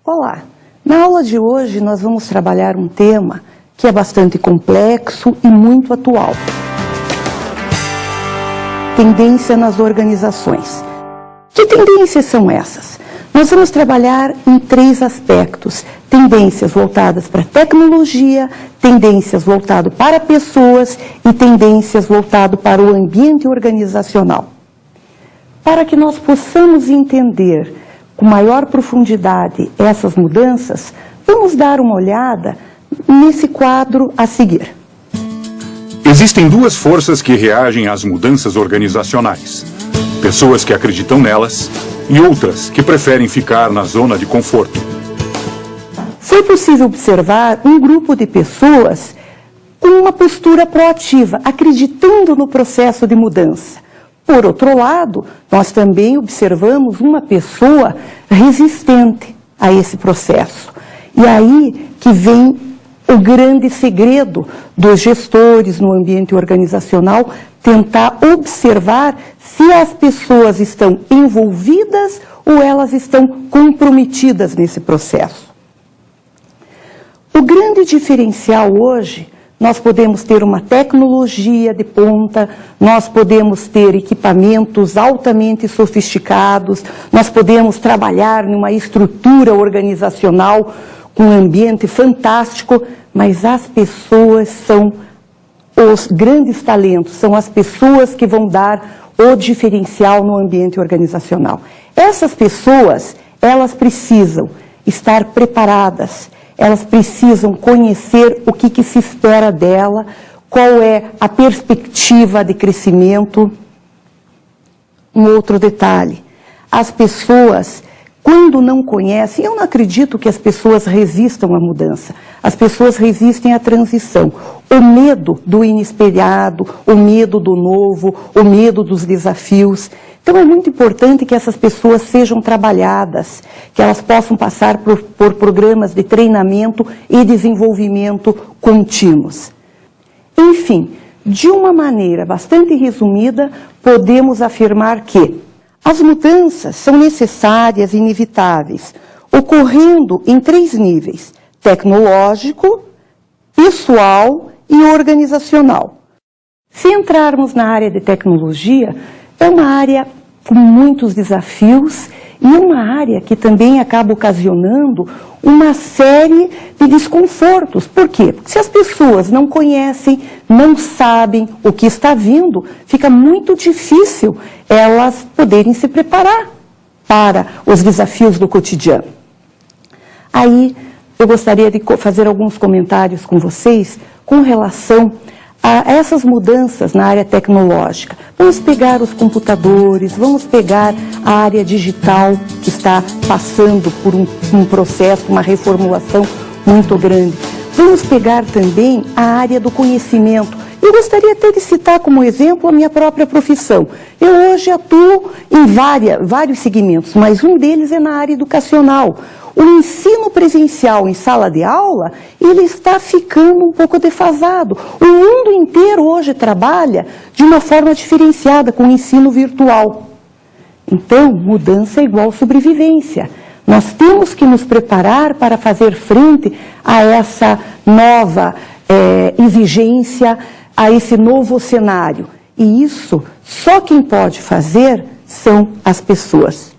Olá! Na aula de hoje nós vamos trabalhar um tema que é bastante complexo e muito atual. Tendência nas organizações. Que tendências são essas? Nós vamos trabalhar em 3 aspectos. Tendências voltadas para tecnologia, tendências voltadas para pessoas e tendências voltadas para o ambiente organizacional. Para que nós possamos entender com maior profundidade essas mudanças, vamos dar uma olhada nesse quadro a seguir. Existem 2 forças que reagem às mudanças organizacionais. Pessoas que acreditam nelas e outras que preferem ficar na zona de conforto. Foi possível observar um grupo de pessoas com uma postura proativa, acreditando no processo de mudança. Por outro lado, nós também observamos uma pessoa resistente a esse processo. E aí que vem o grande segredo dos gestores no ambiente organizacional, tentar observar se as pessoas estão envolvidas ou elas estão comprometidas nesse processo. O grande diferencial hoje, nós podemos ter uma tecnologia de ponta, nós podemos ter equipamentos altamente sofisticados, nós podemos trabalhar numa estrutura organizacional com um ambiente fantástico, mas as pessoas são os grandes talentos, são as pessoas que vão dar o diferencial no ambiente organizacional. Essas pessoas, elas precisam estar preparadas, elas precisam conhecer o que se espera dela, qual é a perspectiva de crescimento. Um outro detalhe, as pessoas, quando não conhecem, eu não acredito que as pessoas resistam à mudança, as pessoas resistem à transição. O medo do inesperado, o medo do novo, o medo dos desafios. Então é muito importante que essas pessoas sejam trabalhadas, que elas possam passar por programas de treinamento e desenvolvimento contínuos. Enfim, de uma maneira bastante resumida, podemos afirmar que as mudanças são necessárias e inevitáveis, ocorrendo em 3 níveis: tecnológico, pessoal e organizacional. Se entrarmos na área de tecnologia, é uma área com muitos desafios e uma área que também acaba ocasionando uma série de desconfortos. Por quê? Porque se as pessoas não conhecem, não sabem o que está vindo, fica muito difícil elas poderem se preparar para os desafios do cotidiano. Aí, eu gostaria de fazer alguns comentários com vocês com relação a essas mudanças na área tecnológica. Vamos pegar os computadores, vamos pegar a área digital que está passando por um processo, uma reformulação muito grande. Vamos pegar também a área do conhecimento. Eu gostaria até de citar como exemplo a minha própria profissão. Eu hoje atuo em vários segmentos, mas um deles é na área educacional. O ensino presencial em sala de aula, ele está ficando um pouco defasado. O mundo inteiro hoje trabalha de uma forma diferenciada com o ensino virtual. Então, mudança é igual sobrevivência. Nós temos que nos preparar para fazer frente a essa nova exigência, a esse novo cenário. E isso, só quem pode fazer são as pessoas.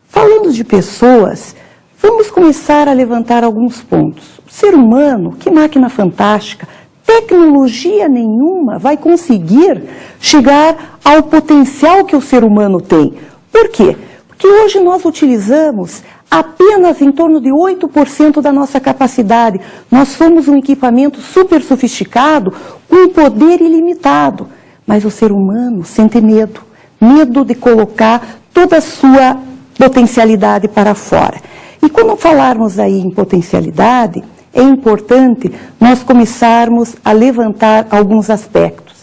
Falando de pessoas, vamos começar a levantar alguns pontos. O ser humano, que máquina fantástica, tecnologia nenhuma vai conseguir chegar ao potencial que o ser humano tem. Por quê? Porque hoje nós utilizamos apenas em torno de 8% da nossa capacidade. Nós somos um equipamento super sofisticado, com poder ilimitado. Mas o ser humano sente medo. Medo de colocar toda a sua potencialidade para fora. E quando falarmos aí em potencialidade, é importante nós começarmos a levantar alguns aspectos.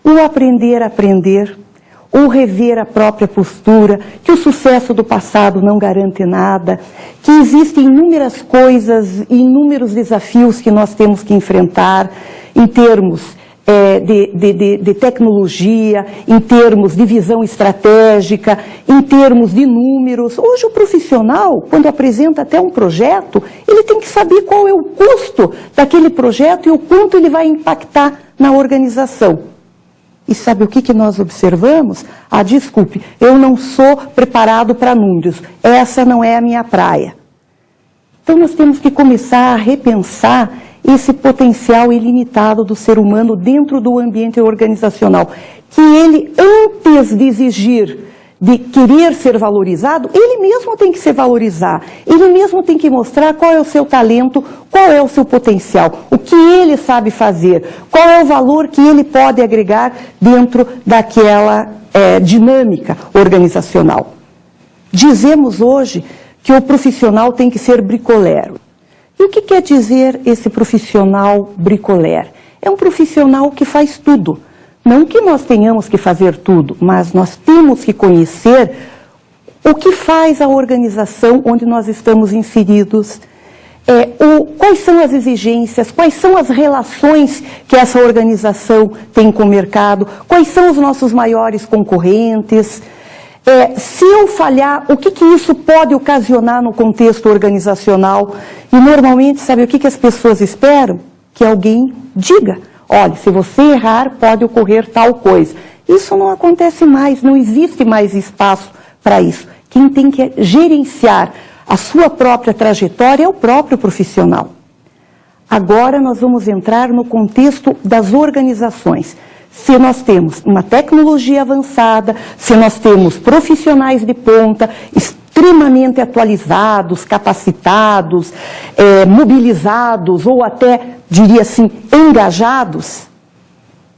O aprender a aprender, ou rever a própria postura, que o sucesso do passado não garante nada, que existem inúmeras coisas, inúmeros desafios que nós temos que enfrentar em termos de tecnologia, em termos de visão estratégica, em termos de números. Hoje o profissional, quando apresenta até um projeto, ele tem que saber qual é o custo daquele projeto e o quanto ele vai impactar na organização. E sabe o que nós observamos? Ah, desculpe, eu não sou preparado para números, essa não é a minha praia. Então nós temos que começar a repensar esse potencial ilimitado do ser humano dentro do ambiente organizacional, que ele, antes de exigir, de querer ser valorizado, ele mesmo tem que se valorizar, ele mesmo tem que mostrar qual é o seu talento, qual é o seu potencial, o que ele sabe fazer, qual é o valor que ele pode agregar dentro daquela dinâmica organizacional. Dizemos hoje que o profissional tem que ser bricolero. E o que quer dizer esse profissional bricolé? É um profissional que faz tudo. Não que nós tenhamos que fazer tudo, mas nós temos que conhecer o que faz a organização onde nós estamos inseridos, quais são as exigências, quais são as relações que essa organização tem com o mercado, quais são os nossos maiores concorrentes. Se eu falhar, o que isso pode ocasionar no contexto organizacional? E normalmente, sabe o que as pessoas esperam? Que alguém diga, olha, se você errar, pode ocorrer tal coisa. Isso não acontece mais, não existe mais espaço para isso. Quem tem que gerenciar a sua própria trajetória é o próprio profissional. Agora nós vamos entrar no contexto das organizações. Se nós temos uma tecnologia avançada, se nós temos profissionais de ponta, extremamente atualizados, capacitados, mobilizados ou até, diria assim, engajados,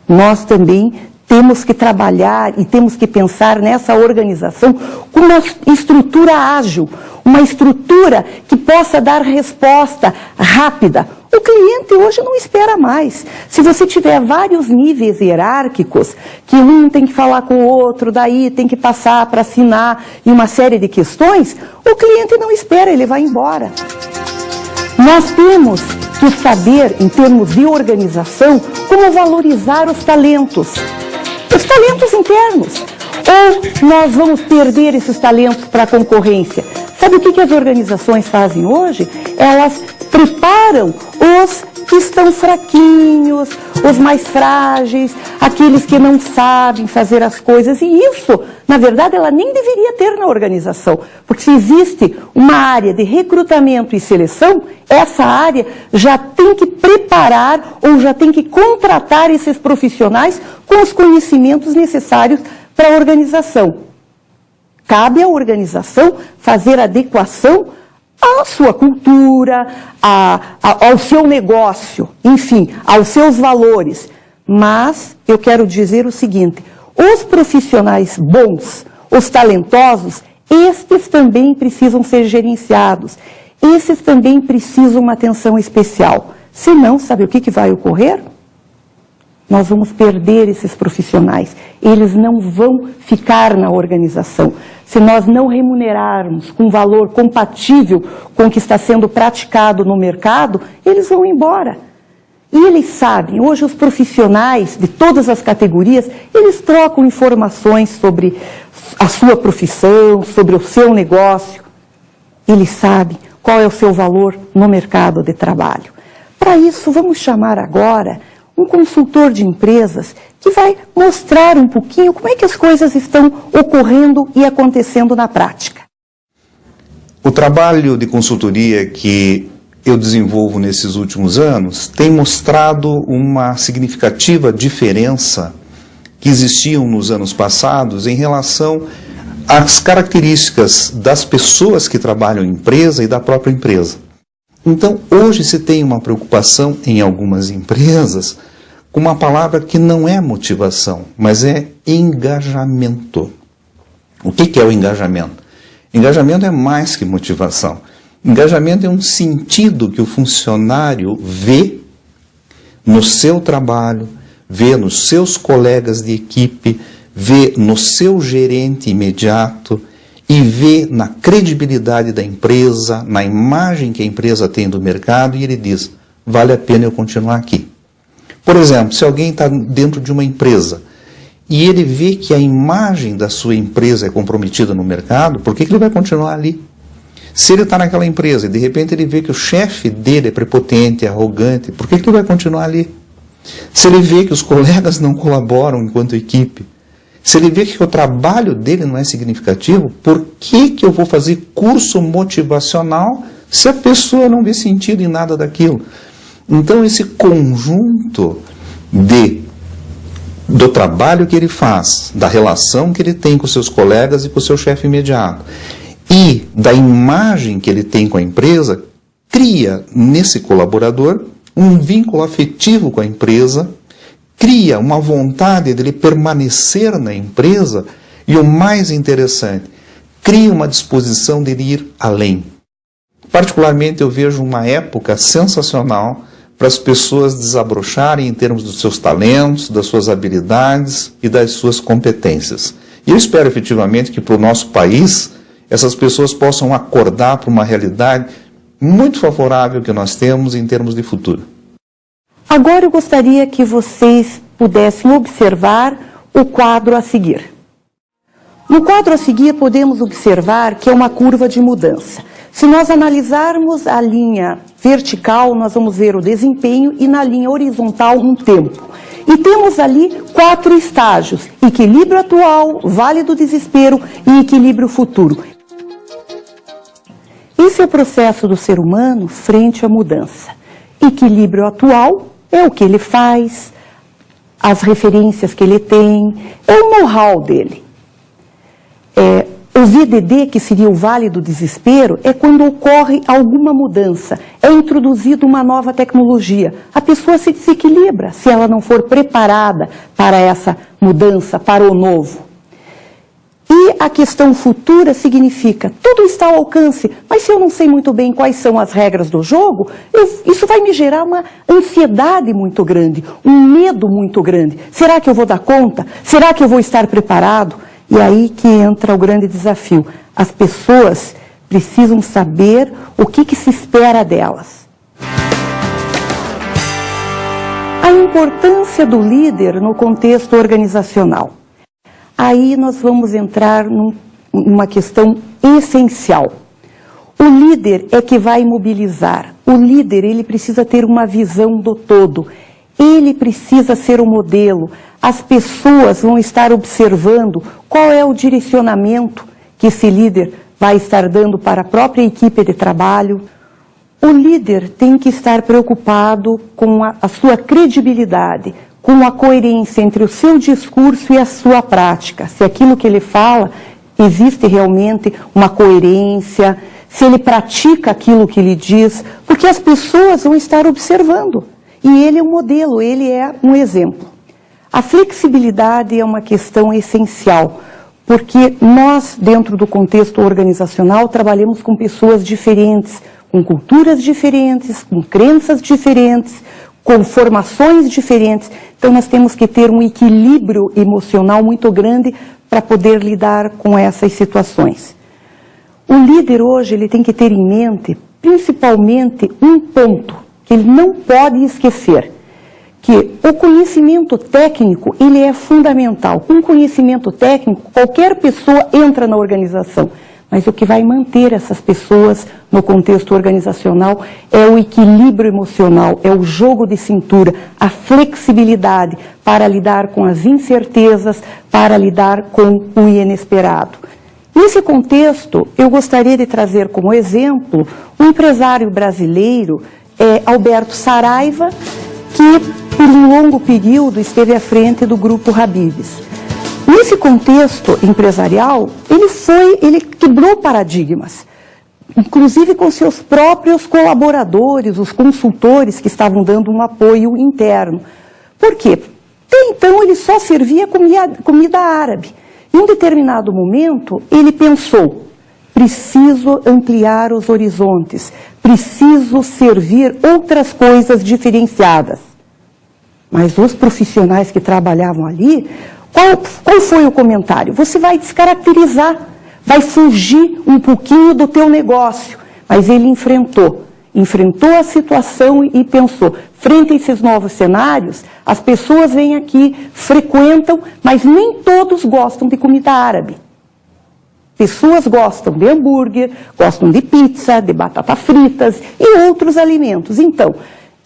nós também temos que trabalhar e temos que pensar nessa organização com uma estrutura ágil, uma estrutura que possa dar resposta rápida. O cliente hoje não espera mais. Se você tiver vários níveis hierárquicos, que um tem que falar com o outro, daí tem que passar para assinar e uma série de questões, o cliente não espera, ele vai embora. Nós temos que saber, em termos de organização, como valorizar os talentos internos. Ou nós vamos perder esses talentos para a concorrência? Sabe o que as organizações fazem hoje? Elas preparam os que estão fraquinhos, os mais frágeis, aqueles que não sabem fazer as coisas. E isso, na verdade, ela nem deveria ter na organização. Porque se existe uma área de recrutamento e seleção, essa área já tem que preparar ou já tem que contratar esses profissionais com os conhecimentos necessários para a organização. Cabe à organização fazer adequação à sua cultura, ao seu negócio, enfim, aos seus valores. Mas eu quero dizer o seguinte, os profissionais bons, os talentosos, estes também precisam ser gerenciados, esses também precisam uma atenção especial. Senão, sabe o que vai ocorrer? Nós vamos perder esses profissionais, eles não vão ficar na organização. Se nós não remunerarmos com valor compatível com o que está sendo praticado no mercado, eles vão embora. E eles sabem, hoje os profissionais de todas as categorias, eles trocam informações sobre a sua profissão, sobre o seu negócio. Eles sabem qual é o seu valor no mercado de trabalho. Para isso, vamos chamar agora um consultor de empresas que vai mostrar um pouquinho como é que as coisas estão ocorrendo e acontecendo na prática. O trabalho de consultoria que eu desenvolvo nesses últimos anos tem mostrado uma significativa diferença que existiam nos anos passados em relação às características das pessoas que trabalham em empresa e da própria empresa. Então, hoje se tem uma preocupação em algumas empresas com uma palavra que não é motivação, mas é engajamento. O que é o engajamento? Engajamento é mais que motivação. Engajamento é um sentido que o funcionário vê no seu trabalho, vê nos seus colegas de equipe, vê no seu gerente imediato e vê na credibilidade da empresa, na imagem que a empresa tem do mercado, e ele diz, vale a pena eu continuar aqui. Por exemplo, se alguém está dentro de uma empresa e ele vê que a imagem da sua empresa é comprometida no mercado, por que ele vai continuar ali? Se ele está naquela empresa e de repente ele vê que o chefe dele é prepotente, é arrogante, por que ele vai continuar ali? Se ele vê que os colegas não colaboram enquanto equipe, se ele vê que o trabalho dele não é significativo, por que eu vou fazer curso motivacional se a pessoa não vê sentido em nada daquilo? Então esse conjunto do trabalho que ele faz, da relação que ele tem com seus colegas e com o seu chefe imediato, e da imagem que ele tem com a empresa, cria nesse colaborador um vínculo afetivo com a empresa, cria uma vontade dele permanecer na empresa e, o mais interessante, cria uma disposição de ir além. Particularmente eu vejo uma época sensacional para as pessoas desabrocharem em termos dos seus talentos, das suas habilidades e das suas competências. E eu espero efetivamente que para o nosso país essas pessoas possam acordar para uma realidade muito favorável que nós temos em termos de futuro. Agora eu gostaria que vocês pudessem observar o quadro a seguir. No quadro a seguir podemos observar que é uma curva de mudança. Se nós analisarmos a linha vertical, nós vamos ver o desempenho e na linha horizontal um tempo. E temos ali 4 estágios: equilíbrio atual, vale do desespero e equilíbrio futuro. Esse é o processo do ser humano frente à mudança. Equilíbrio atual é o que ele faz, as referências que ele tem, é o know-how dele. O VDD, que seria o vale do desespero, é quando ocorre alguma mudança, é introduzida uma nova tecnologia. A pessoa se desequilibra se ela não for preparada para essa mudança, para o novo. E a questão futura significa, tudo está ao alcance, mas se eu não sei muito bem quais são as regras do jogo, isso vai me gerar uma ansiedade muito grande, um medo muito grande. Será que eu vou dar conta? Será que eu vou estar preparado? E aí que entra o grande desafio. As pessoas precisam saber o que se espera delas. A importância do líder no contexto organizacional. Aí nós vamos entrar numa questão essencial. O líder é que vai mobilizar. O líder, ele precisa ter uma visão do todo. Ele precisa ser o modelo. As pessoas vão estar observando qual é o direcionamento que esse líder vai estar dando para a própria equipe de trabalho. O líder tem que estar preocupado com a sua credibilidade, com a coerência entre o seu discurso e a sua prática. Se aquilo que ele fala, existe realmente uma coerência, se ele pratica aquilo que ele diz, porque as pessoas vão estar observando. E ele é um modelo, ele é um exemplo. A flexibilidade é uma questão essencial, porque nós, dentro do contexto organizacional, trabalhamos com pessoas diferentes, com culturas diferentes, com crenças diferentes, com formações diferentes. Então nós temos que ter um equilíbrio emocional muito grande para poder lidar com essas situações. O líder hoje ele tem que ter em mente, principalmente, um ponto que ele não pode esquecer, que o conhecimento técnico ele é fundamental. Com conhecimento técnico, qualquer pessoa entra na organização, mas o que vai manter essas pessoas no contexto organizacional é o equilíbrio emocional, é o jogo de cintura, a flexibilidade para lidar com as incertezas, para lidar com o inesperado. Nesse contexto, eu gostaria de trazer como exemplo um empresário brasileiro, Alberto Saraiva, que por um longo período esteve à frente do Grupo Habib's. Nesse contexto empresarial, ele quebrou paradigmas, inclusive com seus próprios colaboradores, os consultores que estavam dando um apoio interno. Por quê? Até então ele só servia comida árabe. Em um determinado momento, ele pensou, preciso ampliar os horizontes, preciso servir outras coisas diferenciadas. Mas os profissionais que trabalhavam ali, qual foi o comentário? Você vai descaracterizar, vai fugir um pouquinho do teu negócio. Mas ele enfrentou. enfrentou a situação e pensou, frente a esses novos cenários, as pessoas vêm aqui, frequentam, mas nem todos gostam de comida árabe. Pessoas gostam de hambúrguer, gostam de pizza, de batatas fritas e outros alimentos. Então,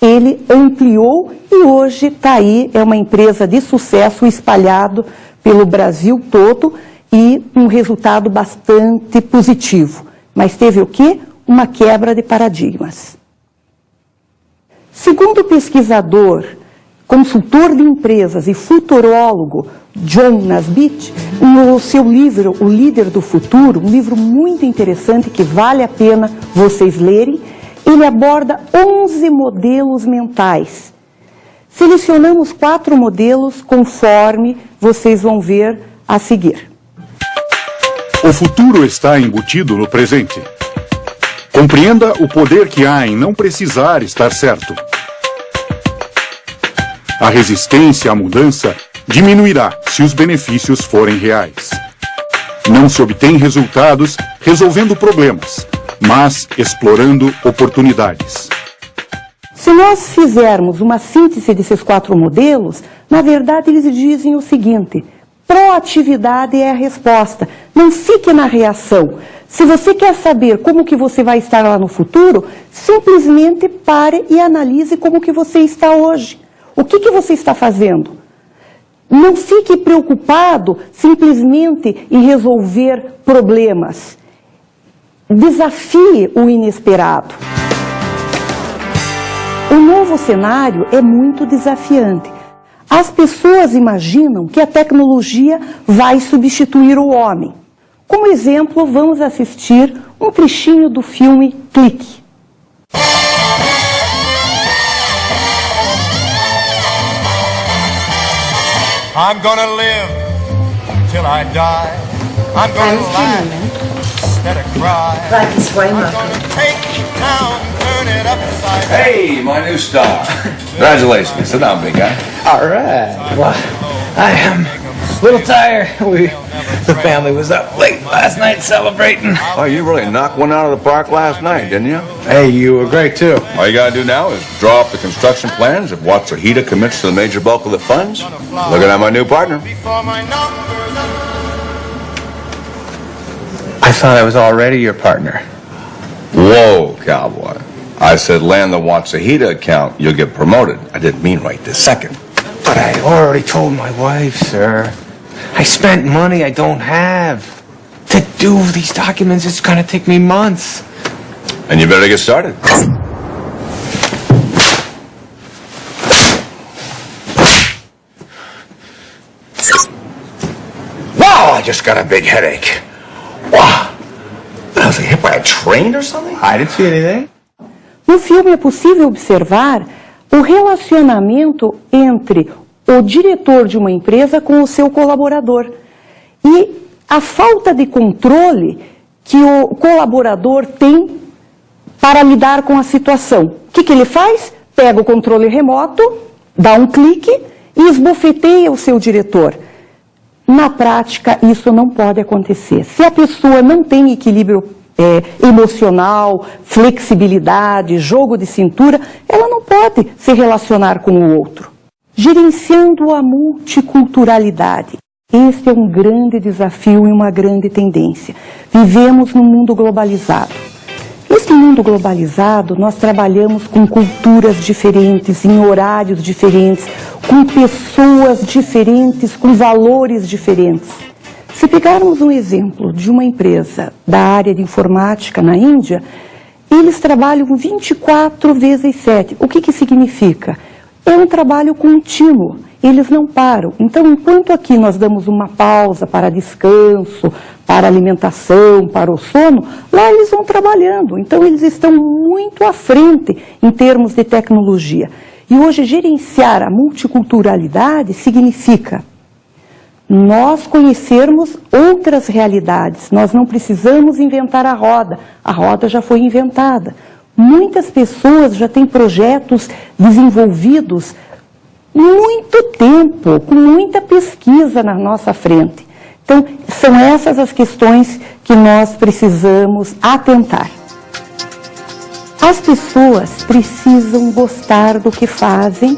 ele ampliou e hoje está aí, é uma empresa de sucesso espalhado pelo Brasil todo e um resultado bastante positivo. Mas teve o quê? Uma quebra de paradigmas. Segundo o pesquisador, consultor de empresas e futurólogo John Naisbitt, no seu livro O Líder do Futuro, um livro muito interessante que vale a pena vocês lerem, ele aborda 11 modelos mentais. Selecionamos 4 modelos conforme vocês vão ver a seguir. O futuro está embutido no presente. Compreenda o poder que há em não precisar estar certo. A resistência à mudança diminuirá se os benefícios forem reais. Não se obtém resultados resolvendo problemas, mas explorando oportunidades. Se nós fizermos uma síntese desses 4 modelos, na verdade eles dizem o seguinte: proatividade é a resposta. Não fique na reação. Se você quer saber como que você vai estar lá no futuro, simplesmente pare e analise como que você está hoje. O que que você está fazendo? Não fique preocupado simplesmente em resolver problemas. Desafie o inesperado. O novo cenário é muito desafiante. As pessoas imaginam que a tecnologia vai substituir o homem. Como exemplo, vamos assistir um trechinho do filme Clique. I'm gonna live till I die. I'm gonna laugh instead of cry. I'm gonna take town and turn it upside down. Hey, my new star. Congratulations. Sit down, big guy. All right. Well, I am a little tired. The family was up late last night celebrating. Oh, you really knocked one out of the park last night, didn't you? Hey, you were great too. All you gotta do now is draw up the construction plans if Watsuhita commits to the major bulk of the funds. Looking at my new partner. Before my numbers I thought I was already your partner. Whoa, cowboy. I said land the Watsuhita account, you'll get promoted. I didn't mean right this second. But I already told my wife, sir. I spent money I don't have. To do these documents, it's gonna take me months. And you better get started. Wow, I just got a big headache. Wow. I was hit by a train or something? I didn't see anything. No filme é possível observar o relacionamento entre o diretor de uma empresa com o seu colaborador e a falta de controle que o colaborador tem para lidar com a situação. O que ele faz? Pega o controle remoto, dá um clique e esbofeteia o seu diretor. Na prática, isso não pode acontecer. Se a pessoa não tem equilíbrio emocional, flexibilidade, jogo de cintura, ela não pode se relacionar com o outro. Gerenciando a multiculturalidade. Este é um grande desafio e uma grande tendência. Vivemos num mundo globalizado. Nesse mundo globalizado, nós trabalhamos com culturas diferentes, em horários diferentes, com pessoas diferentes, com valores diferentes. Se pegarmos um exemplo de uma empresa da área de informática na Índia, eles trabalham 24 vezes 7. O que significa? É um trabalho contínuo, eles não param. Então, enquanto aqui nós damos uma pausa para descanso, para alimentação, para o sono, lá eles vão trabalhando. Então, eles estão muito à frente em termos de tecnologia. E hoje, gerenciar a multiculturalidade significa nós conhecermos outras realidades. Nós não precisamos inventar a roda já foi inventada. Muitas pessoas já têm projetos desenvolvidos muito tempo, com muita pesquisa na nossa frente. Então, são essas as questões que nós precisamos atentar. A As pessoas precisam gostar do que fazem,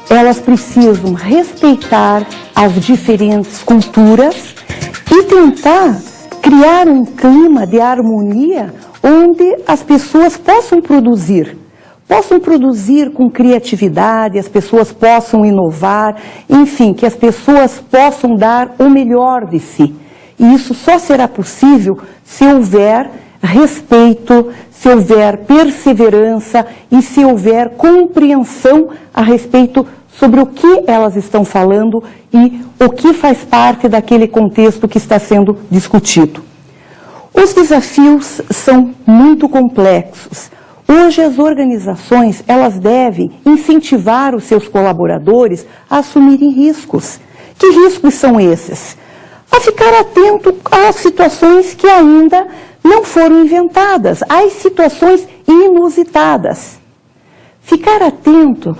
elas precisam respeitar as diferentes culturas e tentar criar um clima de harmonia onde as pessoas possam produzir com criatividade, as pessoas possam inovar, enfim, que as pessoas possam dar o melhor de si. E isso só será possível se houver respeito, se houver perseverança e se houver compreensão a respeito sobre o que elas estão falando e o que faz parte daquele contexto que está sendo discutido. Os desafios são muito complexos. Hoje as organizações, elas devem incentivar os seus colaboradores a assumirem riscos. Que riscos são esses? A ficar atento às situações que ainda não foram inventadas, às situações inusitadas. Ficar atento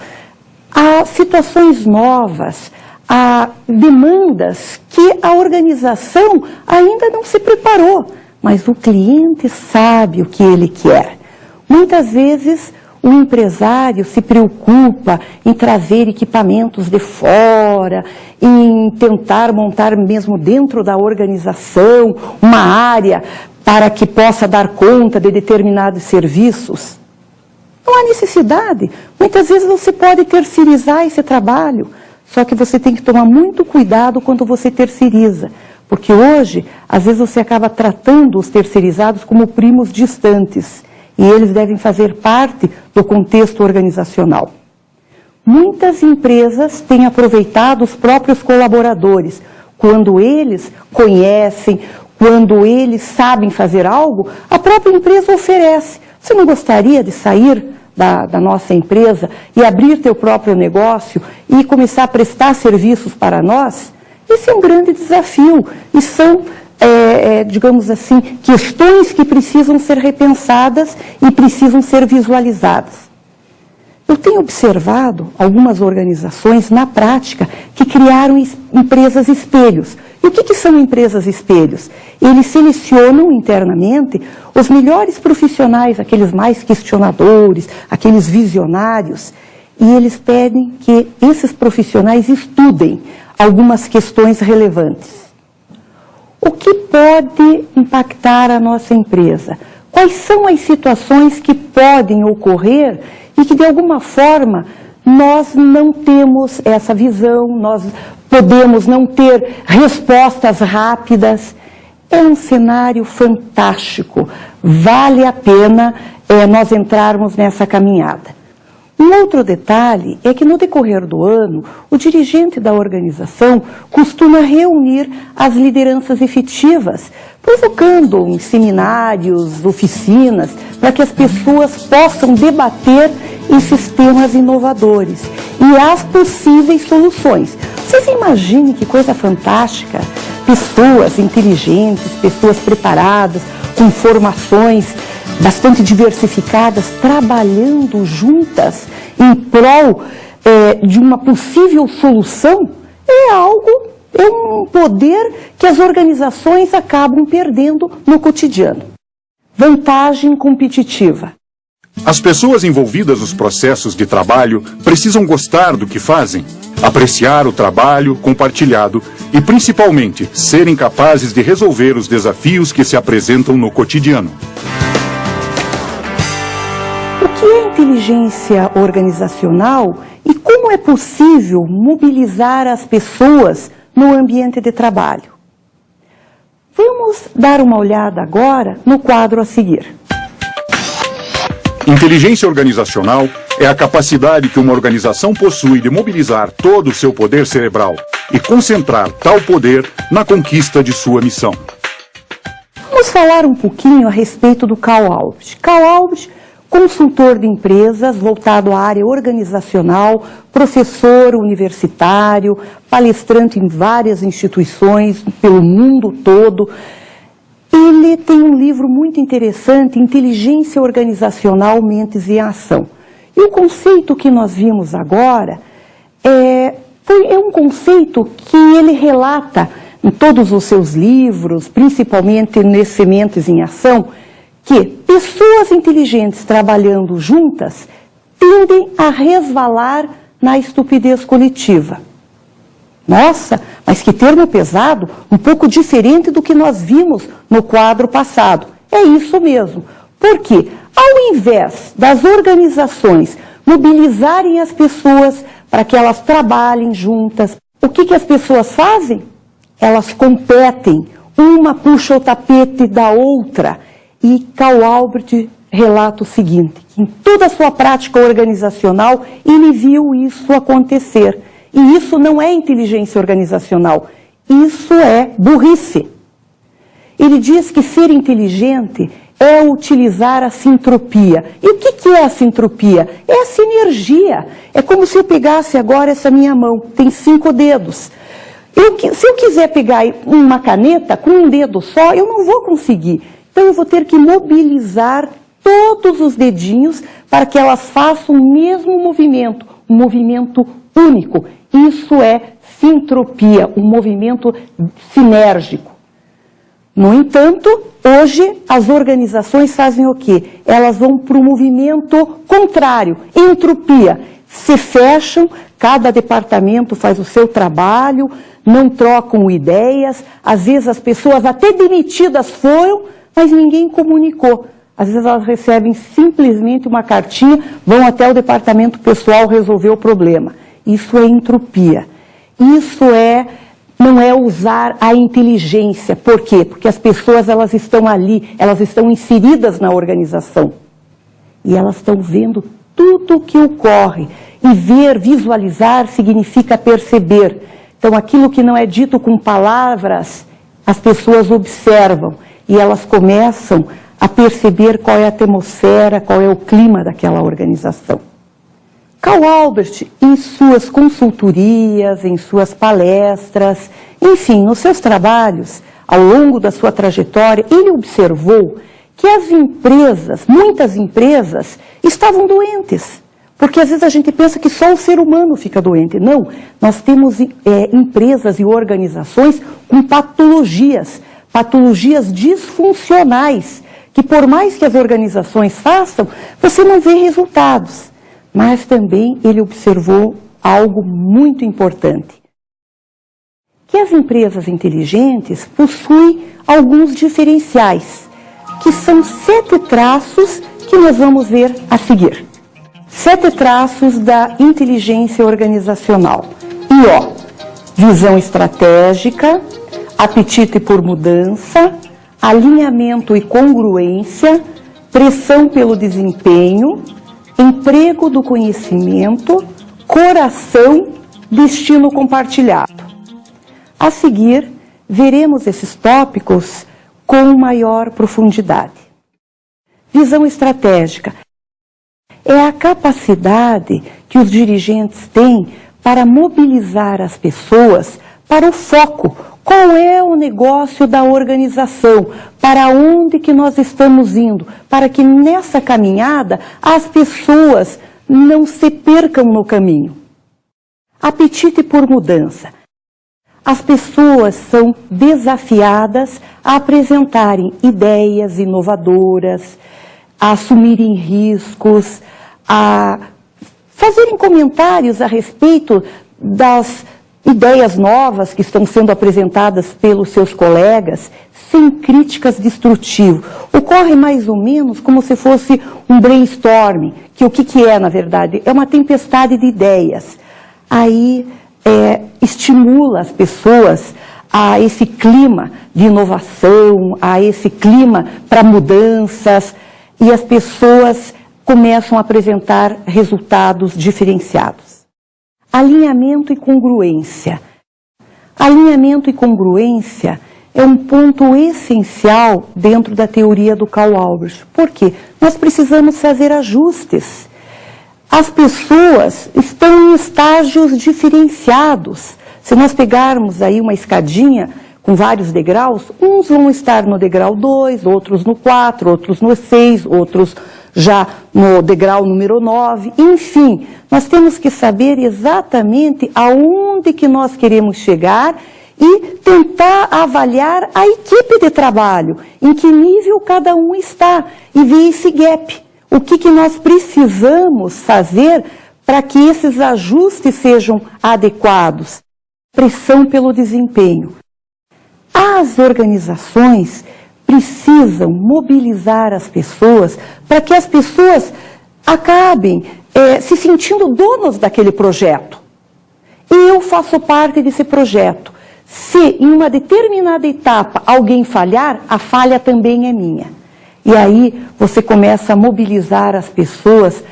a situações novas, a demandas que a organização ainda não se preparou, mas o cliente sabe o que ele quer. Muitas vezes o empresário se preocupa em trazer equipamentos de fora, em tentar montar mesmo dentro da organização uma área para que possa dar conta de determinados serviços. Não há necessidade. Muitas vezes você pode terceirizar esse trabalho, só que você tem que tomar muito cuidado quando você terceiriza, porque hoje, às vezes você acaba tratando os terceirizados como primos distantes, e eles devem fazer parte do contexto organizacional. Muitas empresas têm aproveitado os próprios colaboradores, quando eles conhecem, quando eles sabem fazer algo, a própria empresa oferece. Você não gostaria de sair da nossa empresa e abrir teu próprio negócio e começar a prestar serviços para nós? Esse é um grande desafio e são, digamos assim, questões que precisam ser repensadas e precisam ser visualizadas. Eu tenho observado algumas organizações, na prática, que criaram empresas espelhos. E o que são empresas espelhos? Eles selecionam internamente os melhores profissionais, aqueles mais questionadores, aqueles visionários, e eles pedem que esses profissionais estudem algumas questões relevantes. O que pode impactar a nossa empresa? Quais são as situações que podem ocorrer e que, de alguma forma, nós não temos essa visão, nós podemos não ter respostas rápidas? É um cenário fantástico, vale a pena nós entrarmos nessa caminhada. Um outro detalhe é que no decorrer do ano, o dirigente da organização costuma reunir as lideranças efetivas, provocando em seminários, oficinas, para que as pessoas possam debater esses temas inovadores e as possíveis soluções. Vocês imaginem que coisa fantástica, pessoas inteligentes, pessoas preparadas, com formações bastante diversificadas, trabalhando juntas em prol de uma possível solução, é um poder que as organizações acabam perdendo no cotidiano. Vantagem competitiva. As pessoas envolvidas nos processos de trabalho precisam gostar do que fazem, apreciar o trabalho compartilhado e, principalmente, serem capazes de resolver os desafios que se apresentam no cotidiano. O que é inteligência organizacional e como é possível mobilizar as pessoas no ambiente de trabalho? Vamos dar uma olhada agora no quadro a seguir. Inteligência organizacional é a capacidade que uma organização possui de mobilizar todo o seu poder cerebral e concentrar tal poder na conquista de sua missão. Vamos falar um pouquinho a respeito do Carl Albert. Carl Albert, consultor de empresas, voltado à área organizacional, professor universitário, palestrante em várias instituições pelo mundo todo. Ele tem um livro muito interessante, Inteligência Organizacional, Mentes em Ação. E o conceito que nós vimos agora é um conceito que ele relata em todos os seus livros, principalmente nesse Mentes em Ação, que pessoas inteligentes trabalhando juntas tendem a resvalar na estupidez coletiva. Nossa, mas que termo pesado, um pouco diferente do que nós vimos no quadro passado. É isso mesmo, porque ao invés das organizações mobilizarem as pessoas para que elas trabalhem juntas, o que as pessoas fazem? Elas competem, uma puxa o tapete da outra. E Carl Albert relata o seguinte, que em toda a sua prática organizacional, ele viu isso acontecer. E isso não é inteligência organizacional, isso é burrice. Ele diz que ser inteligente é utilizar a sintropia. E o que é a sintropia? É a sinergia. É como se eu pegasse agora essa minha mão, tem 5 dedos. Se eu quiser pegar uma caneta com um dedo só, eu não vou conseguir. Então eu vou ter que mobilizar todos os dedinhos para que elas façam o mesmo movimento, um movimento único. Isso é sintropia, um movimento sinérgico. No entanto, hoje as organizações fazem o quê? Elas vão para o movimento contrário, entropia. Se fecham, cada departamento faz o seu trabalho, não trocam ideias, às vezes as pessoas até demitidas foram, mas ninguém comunicou. Às vezes elas recebem simplesmente uma cartinha, vão até o departamento pessoal resolver o problema. Isso é entropia. Isso não é usar a inteligência. Por quê? Porque as pessoas elas estão ali, elas estão inseridas na organização. E elas estão vendo tudo o que ocorre. E ver, visualizar, significa perceber. Então aquilo que não é dito com palavras, as pessoas observam. E elas começam a perceber qual é a atmosfera, qual é o clima daquela organização. Carl Albert, em suas consultorias, em suas palestras, enfim, nos seus trabalhos, ao longo da sua trajetória, ele observou que as empresas, muitas empresas, estavam doentes. Porque às vezes a gente pensa que só o ser humano fica doente. Não, nós temos empresas e organizações com patologias disfuncionais, que por mais que as organizações façam, você não vê resultados. Mas também ele observou algo muito importante, que as empresas inteligentes possuem alguns diferenciais, que são 7 traços que nós vamos ver a seguir. 7 traços da inteligência organizacional. Visão estratégica, apetite por mudança, alinhamento e congruência, pressão pelo desempenho, emprego do conhecimento, coração, destino compartilhado. A seguir, veremos esses tópicos com maior profundidade. Visão estratégica é a capacidade que os dirigentes têm para mobilizar as pessoas para o foco. Qual é o negócio da organização? Para onde que nós estamos indo? Para que nessa caminhada as pessoas não se percam no caminho. Apetite por mudança. As pessoas são desafiadas a apresentarem ideias inovadoras, a assumirem riscos, a fazerem comentários a respeito das ideias novas que estão sendo apresentadas pelos seus colegas, sem críticas destrutivas. Ocorre mais ou menos como se fosse um brainstorming, que o que é, na verdade? É uma tempestade de ideias. Aí estimula as pessoas a esse clima de inovação, a esse clima para mudanças, e as pessoas começam a apresentar resultados diferenciados. Alinhamento e congruência. Alinhamento e congruência é um ponto essencial dentro da teoria do Carl Albert. Por quê? Nós precisamos fazer ajustes. As pessoas estão em estágios diferenciados. Se nós pegarmos aí uma escadinha com vários degraus, uns vão estar no degrau 2, outros no 4, outros no 6, outros já no degrau número 9, enfim, nós temos que saber exatamente aonde que nós queremos chegar e tentar avaliar a equipe de trabalho, em que nível cada um está, e ver esse gap. O que nós precisamos fazer para que esses ajustes sejam adequados? Pressão pelo desempenho. As organizações precisam mobilizar as pessoas para que as pessoas acabem se sentindo donos daquele projeto. Eu faço parte desse projeto. Se em uma determinada etapa alguém falhar, a falha também é minha. E aí você começa a mobilizar as pessoas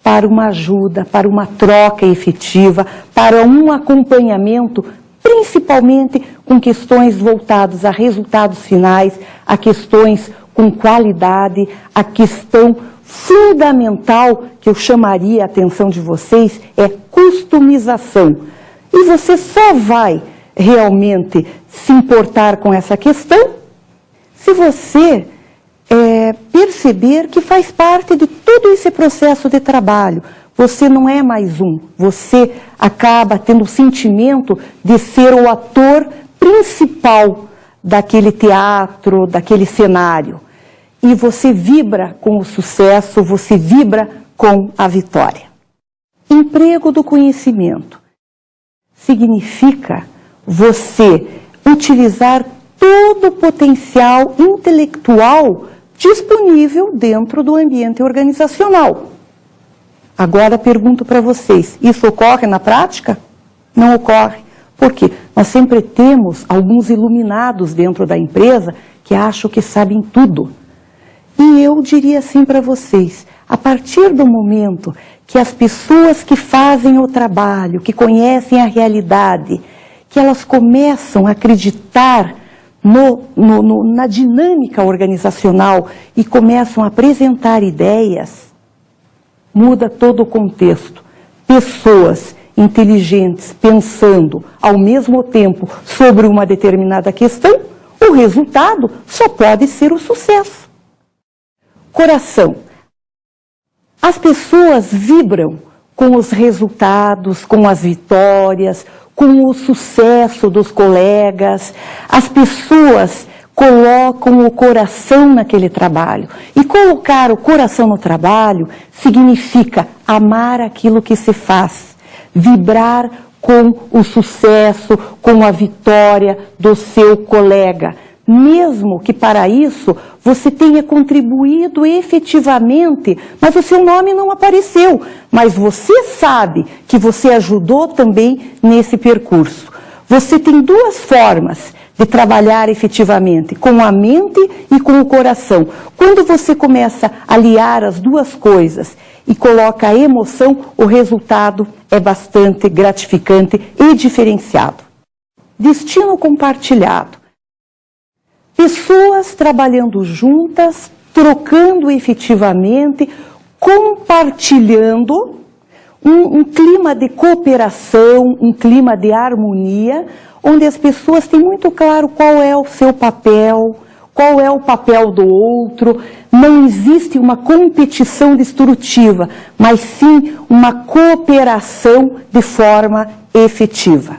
para uma ajuda, para uma troca efetiva, para um acompanhamento, principalmente com questões voltadas a resultados finais, a questões com qualidade, a questão fundamental que eu chamaria a atenção de vocês é customização. E você só vai realmente se importar com essa questão se você perceber que faz parte de todo esse processo de trabalho. Você não é mais um, você acaba tendo o sentimento de ser o ator principal daquele teatro, daquele cenário. E você vibra com o sucesso, você vibra com a vitória. Emprego do conhecimento significa você utilizar todo o potencial intelectual disponível dentro do ambiente organizacional. Agora pergunto para vocês, isso ocorre na prática? Não ocorre. Por quê? Nós sempre temos alguns iluminados dentro da empresa que acham que sabem tudo. E eu diria assim para vocês, a partir do momento que as pessoas que fazem o trabalho, que conhecem a realidade, que elas começam a acreditar na dinâmica organizacional e começam a apresentar ideias, muda todo o contexto. Pessoas inteligentes pensando ao mesmo tempo sobre uma determinada questão, o resultado só pode ser o sucesso. Coração. As pessoas vibram com os resultados, com as vitórias, com o sucesso dos colegas. As pessoas colocam o coração naquele trabalho. E colocar o coração no trabalho significa amar aquilo que se faz, vibrar com o sucesso, com a vitória do seu colega. Mesmo que para isso você tenha contribuído efetivamente, mas o seu nome não apareceu. Mas você sabe que você ajudou também nesse percurso. Você tem duas formas de trabalhar efetivamente, com a mente e com o coração. Quando você começa a aliar as duas coisas e coloca a emoção, o resultado é bastante gratificante e diferenciado. Destino compartilhado. Pessoas trabalhando juntas, trocando efetivamente, compartilhando um clima de cooperação, um clima de harmonia, onde as pessoas têm muito claro qual é o seu papel, qual é o papel do outro. Não existe uma competição destrutiva, mas sim uma cooperação de forma efetiva.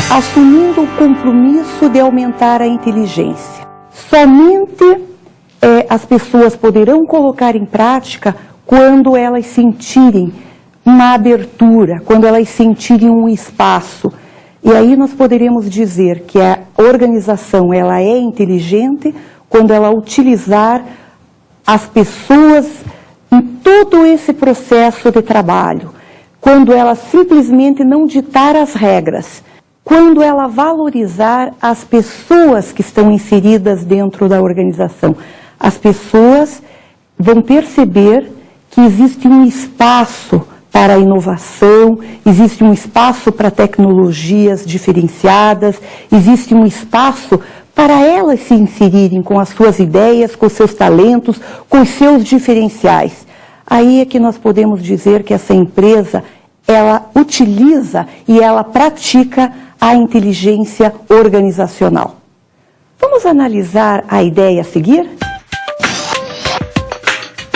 Assumindo o compromisso de aumentar a inteligência. Somente as pessoas poderão colocar em prática quando elas sentirem uma abertura, quando elas sentirem um espaço. E aí nós poderíamos dizer que a organização ela é inteligente quando ela utilizar as pessoas em todo esse processo de trabalho, quando ela simplesmente não ditar as regras, quando ela valorizar as pessoas que estão inseridas dentro da organização. As pessoas vão perceber que existe um espaço para a inovação, existe um espaço para tecnologias diferenciadas, existe um espaço para elas se inserirem com as suas ideias, com os seus talentos, com os seus diferenciais. Aí é que nós podemos dizer que essa empresa, ela utiliza e ela pratica a inteligência organizacional. Vamos analisar a ideia a seguir?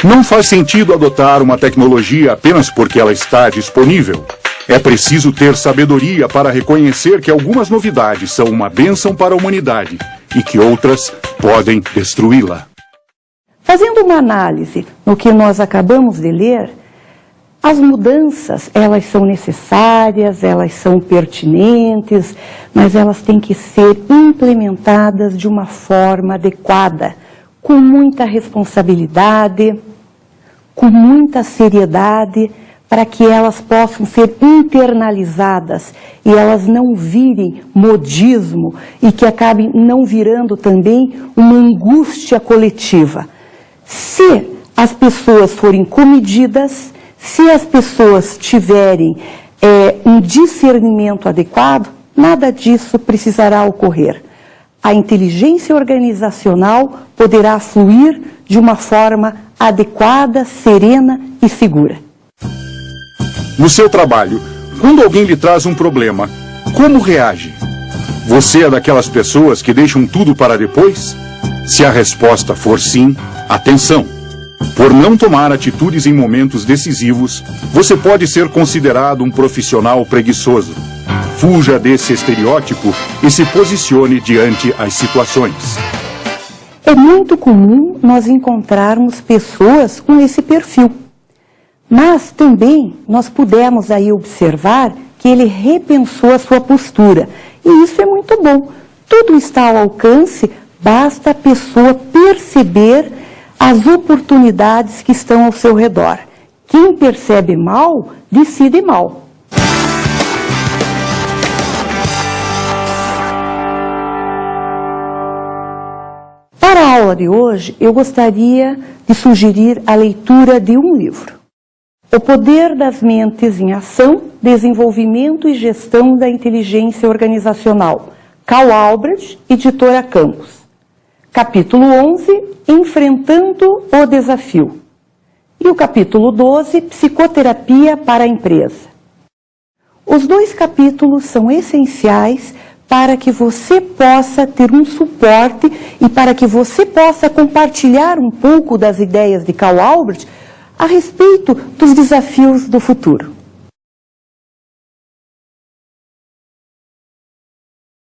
Não faz sentido adotar uma tecnologia apenas porque ela está disponível. É preciso ter sabedoria para reconhecer que algumas novidades são uma bênção para a humanidade e que outras podem destruí-la. Fazendo uma análise no que nós acabamos de ler, as mudanças, elas são necessárias, elas são pertinentes, mas elas têm que ser implementadas de uma forma adequada, com muita responsabilidade, com muita seriedade, para que elas possam ser internalizadas e elas não virem modismo e que acabem não virando também uma angústia coletiva. Se as pessoas forem comedidas, se as pessoas tiverem um discernimento adequado, nada disso precisará ocorrer. A inteligência organizacional poderá fluir de uma forma adequada, serena e segura. No seu trabalho, quando alguém lhe traz um problema, como reage? Você é daquelas pessoas que deixam tudo para depois? Se a resposta for sim, atenção! Por não tomar atitudes em momentos decisivos, você pode ser considerado um profissional preguiçoso. Fuja desse estereótipo e se posicione diante as situações. É muito comum nós encontrarmos pessoas com esse perfil. Mas também nós pudemos aí observar que ele repensou a sua postura. E isso é muito bom. Tudo está ao alcance, basta a pessoa perceber as oportunidades que estão ao seu redor. Quem percebe mal, decide mal. Para a aula de hoje, eu gostaria de sugerir a leitura de um livro. O Poder das Mentes em Ação, Desenvolvimento e Gestão da Inteligência Organizacional. Cal Albrecht, editora Campos. Capítulo 11, Enfrentando o Desafio. E o capítulo 12, Psicoterapia para a Empresa. Os dois capítulos são essenciais para que você possa ter um suporte e para que você possa compartilhar um pouco das ideias de Cal Albrecht a respeito dos desafios do futuro.